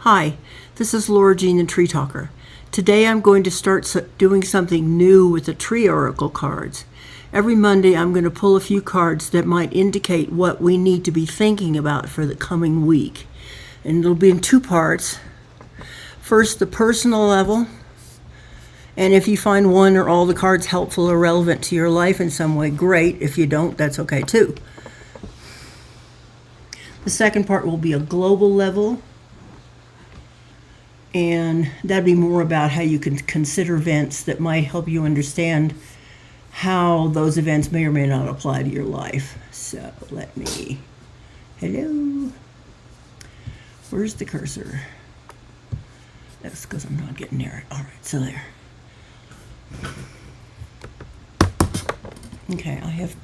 Hi, this is LauraJthe.Treetalker. Today I'm going to start doing something new with the tree oracle cards. Every Monday I'm going to pull a few cards that might indicate what we need to be thinking about for the coming week. And it'll be in two parts. First, the personal level. And if you find one or all the cards helpful or relevant to your life in some way, great. If you don't, that's okay too. The second part will be a global level. And that'd be more about how you can consider events that might help you understand how those events may or may not apply to your life. So hello. Where's the cursor? That's because I'm not getting near it. All right, so there. Okay, I have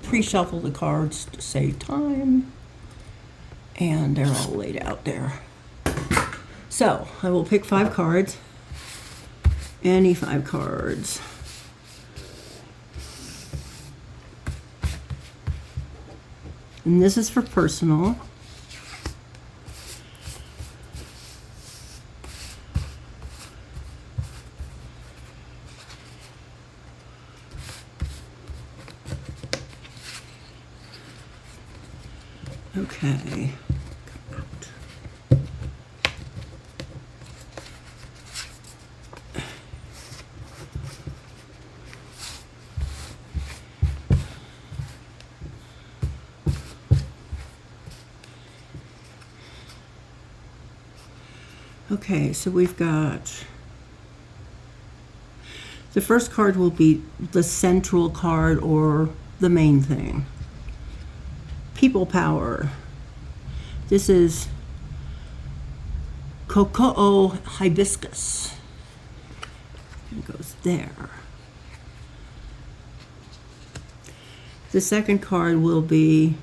pre-shuffled the cards to save time. And they're all laid out there. So, I will pick 5 cards. Any 5 cards. And this is for personal. Okay. Okay, so we've got, the first card will be the central card or the main thing. People power. This is Cocoa Hibiscus. It goes there. The second card will be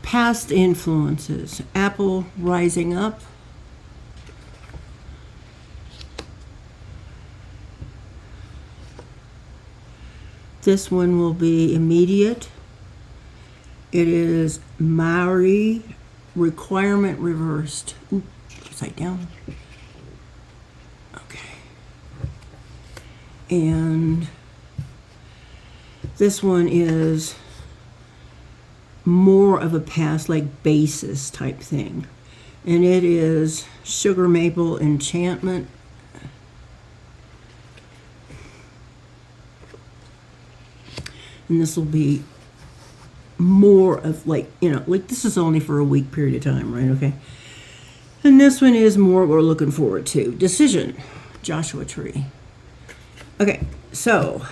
past influences. Apple rising up. This one will be immediate. It is Maori, requirement reversed. Ooh, upside down. Okay. And this one is more of a past, like basis type thing. And it is Sugar Maple Enchantment. And this will be more of like this is only for a week period of time, right? Okay. And this one is more what we're looking forward to. Decision, Joshua Tree. Okay, so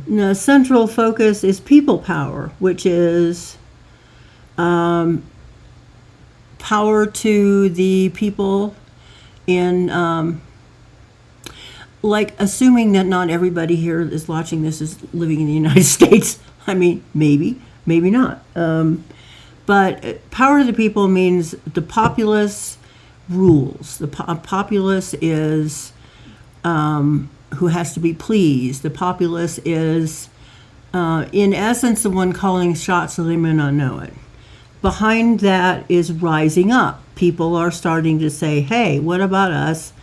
the central focus is people power, which is power to the people in like assuming that not everybody here is watching this is living in the United States. I mean, maybe not. But power to the people means the populace rules. The populace is who has to be pleased. The populace is, in essence, the one calling shots, so they may not know it. Behind that is rising up. People are starting to say, hey, what about us?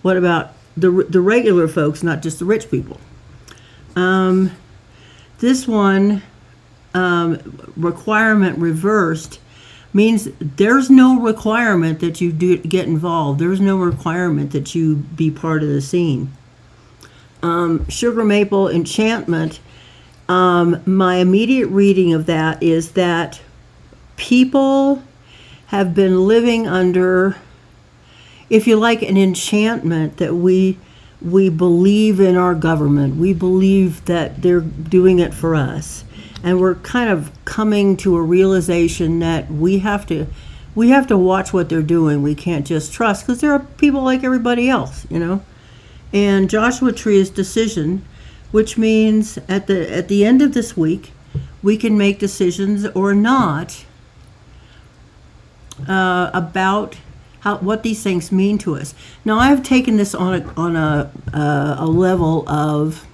What about the regular folks, not just the rich people? This one, requirement reversed, means there's no requirement that you get involved. There's no requirement that you be part of the scene. Sugar Maple Enchantment, my immediate reading of that is that people have been living under, if you like, an enchantment that we believe in our government. We believe that they're doing it for us. And we're kind of coming to a realization that we have to watch what they're doing. We can't just trust, because there are people like everybody else, And Joshua Tree is decision, which means at the end of this week, we can make decisions or not about what these things mean to us. Now, I've taken this on a level of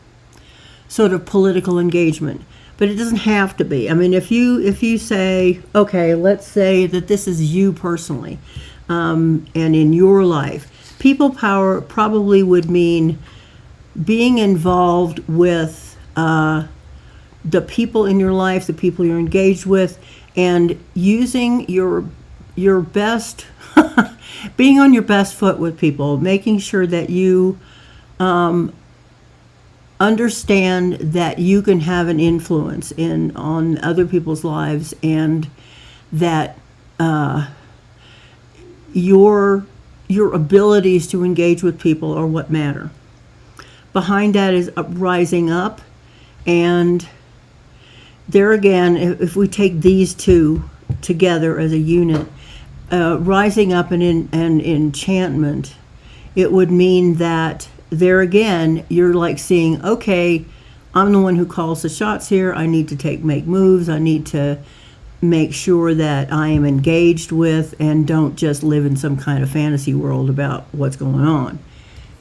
sort of political engagement. But it doesn't have to be. I mean, if you say, okay, let's say that this is you personally, and in your life, people power probably would mean being involved with the people in your life, the people you're engaged with, and using your best, being on your best foot with people, making sure that you understand that you can have an influence on other people's lives, and that your abilities to engage with people are what matter. Behind that is rising up, and there again, if we take these two together as a unit, rising up and enchantment, it would mean that there again, you're like seeing, okay, I'm the one who calls the shots here. I need to make moves. I need to make sure that I am engaged with and don't just live in some kind of fantasy world about what's going on.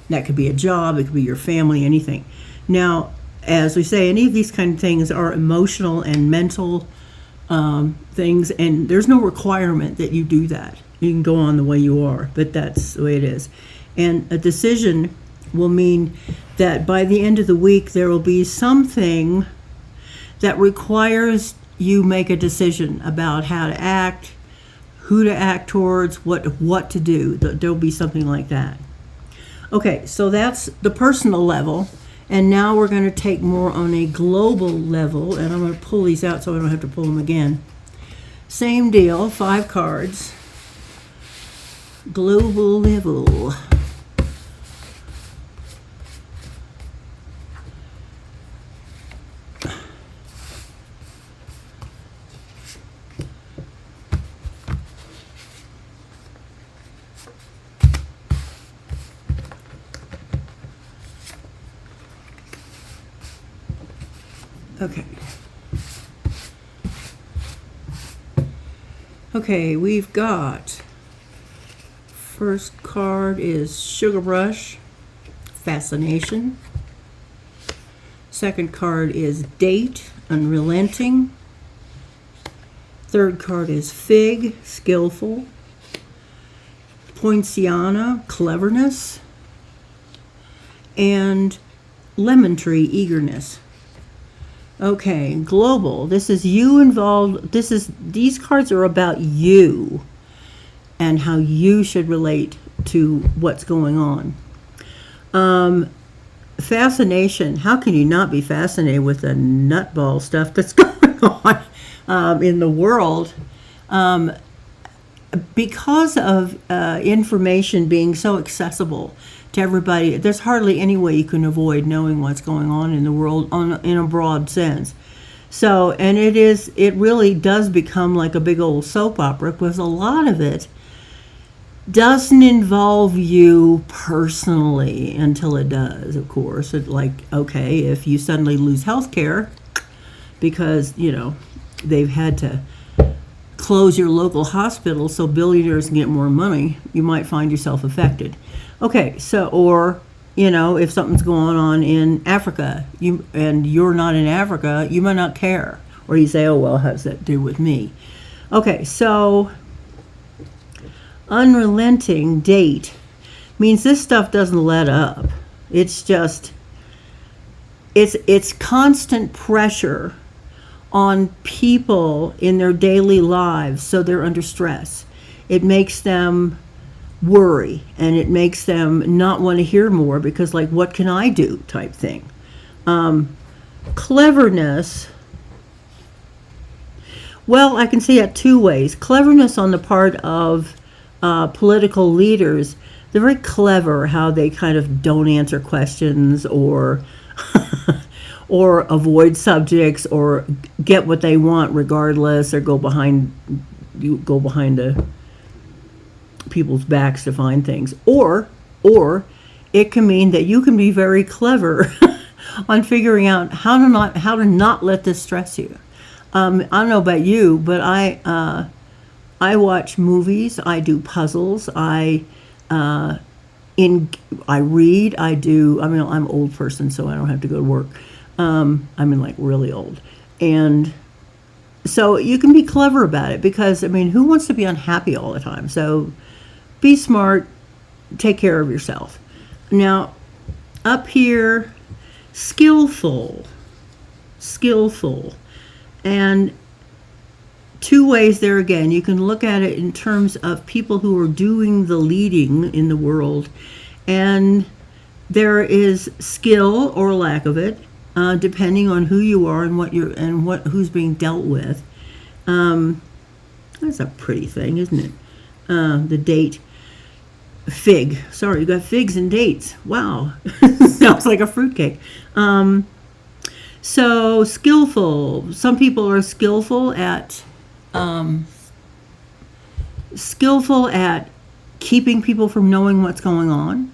That could be a job, it could be your family, anything. Now, as we say, any of these kind of things are emotional and mental things, and there's no requirement that you do that. You can go on the way you are, but that's the way it is. And a decision will mean that by the end of the week, there will be something that requires you make a decision about how to act, who to act towards, what to do. There'll be something like that. Okay, so that's the personal level, and now we're going to take more on a global level, and I'm going to pull these out so I don't have to pull them again. Same deal, 5 cards. Global level. Okay. Okay, we've got, first card is Sugar Brush, Fascination. Second card is Date, Unrelenting. Third card is Fig, Skillful. Poinciana, Cleverness. And Lemon Tree, Eagerness. Okay, global. This is you involved. These cards are about you and how you should relate to what's going on. Fascination. How can you not be fascinated with the nutball stuff that's going on in the world? Because of information being so accessible to everybody, there's hardly any way you can avoid knowing what's going on in the world in a broad sense. So, and it really does become like a big old soap opera, because a lot of it doesn't involve you personally until it does, of course. It's like, okay, if you suddenly lose health care because, they've had to close your local hospital so billionaires can get more money, you might find yourself affected. Okay, so, or, if something's going on in Africa, and you're not in Africa, you might not care. Or you say, oh, well, how does that do with me? Okay, so, unrelenting, Date, means this stuff doesn't let up. It's just, it's constant pressure on people in their daily lives, so they're under stress. It makes them worry, and it makes them not want to hear more because, like, what can I do type thing. Cleverness, well, I can see it 2 ways. Cleverness on the part of political leaders. They're very clever how they kind of don't answer questions or or avoid subjects or get what they want regardless, or go behind the people's backs to find things. Or it can mean that you can be very clever on figuring out how to not let this stress you. I don't know about you, but I watch movies, I do puzzles, I read, I'm an old person, so I don't have to go to work. I mean, like really old. And so you can be clever about it because, I mean, who wants to be unhappy all the time? So be smart, take care of yourself. Now, up here, skillful. And two ways there again. You can look at it in terms of people who are doing the leading in the world. And there is skill or lack of it, depending on who you are and who's being dealt with. That's a pretty thing, isn't it? The date. Fig. Sorry, you got figs and dates. Wow. Sounds like a fruitcake. So skillful. Some people are skillful at keeping people from knowing what's going on,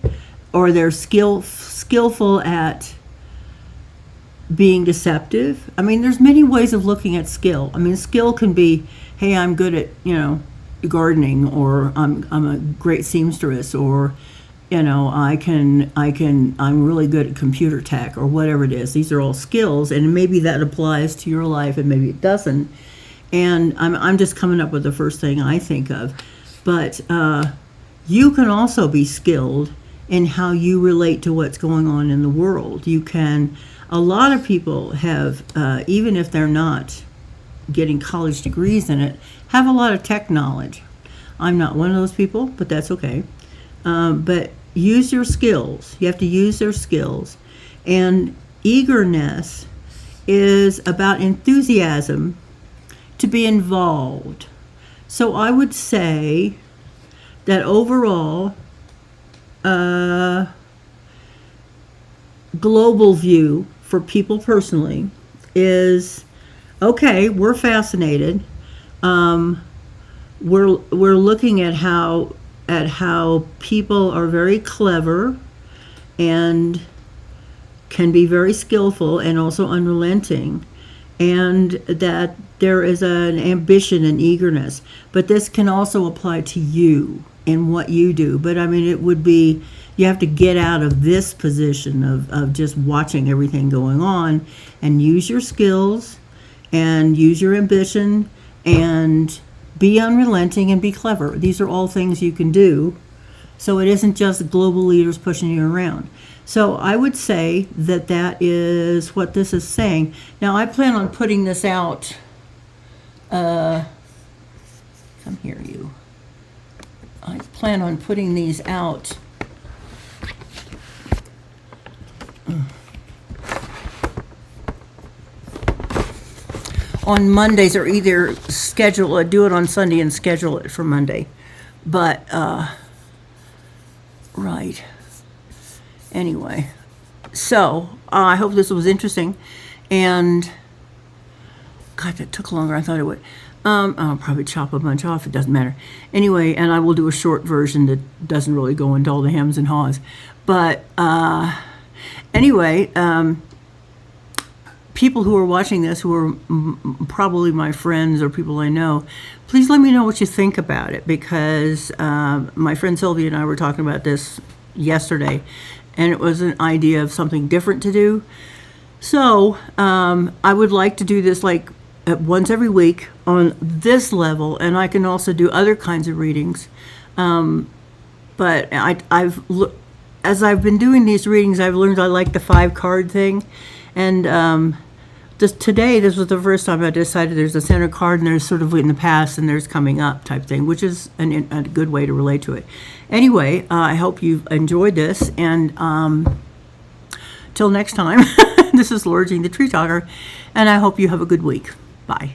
or they're skillful at being deceptive. I mean, there's many ways of looking at skill. I mean, skill can be, hey, I'm good at, gardening, or I'm a great seamstress, or, I'm really good at computer tech, or whatever it is. These are all skills, and maybe that applies to your life and maybe it doesn't. And I'm just coming up with the first thing I think of. But you can also be skilled in how you relate to what's going on in the world. A lot of people have, even if they're not getting college degrees in it, have a lot of tech knowledge. I'm not one of those people, but that's okay. But use your skills. You have to use their skills. And eagerness is about enthusiasm to be involved. So I would say that overall, global view for people personally is, okay, we're fascinated. We're looking at how people are very clever and can be very skillful and also unrelenting, and that there is an ambition and eagerness. But this can also apply to you and what you do. But I mean, it would be, you have to get out of this position of just watching everything going on and use your skills and use your ambition and be unrelenting and be clever. These are all things you can do. So it isn't just global leaders pushing you around. So I would say that is what this is saying. Now I plan on putting this out. Come here, you. I plan on putting these out. On Mondays, or either do it on Sunday and schedule it for Monday. But, right. Anyway, so I hope this was interesting. And, God, that took longer than I thought it would. I'll probably chop a bunch off. It doesn't matter. Anyway, and I will do a short version that doesn't really go into all the hems and haws. But, anyway, people who are watching this, who are probably my friends or people I know, please let me know what you think about it, because my friend Sylvia and I were talking about this yesterday, and it was an idea of something different to do. So I would like to do this like once every week on this level, and I can also do other kinds of readings. But as I've been doing these readings, I've learned I like the 5-card thing. And today, this was the first time I decided there's a center card, and there's sort of in the past and there's coming up type thing, which is a good way to relate to it. Anyway, I hope you've enjoyed this, and till next time, this is LauraJthe.Treetalker, and I hope you have a good week. Bye.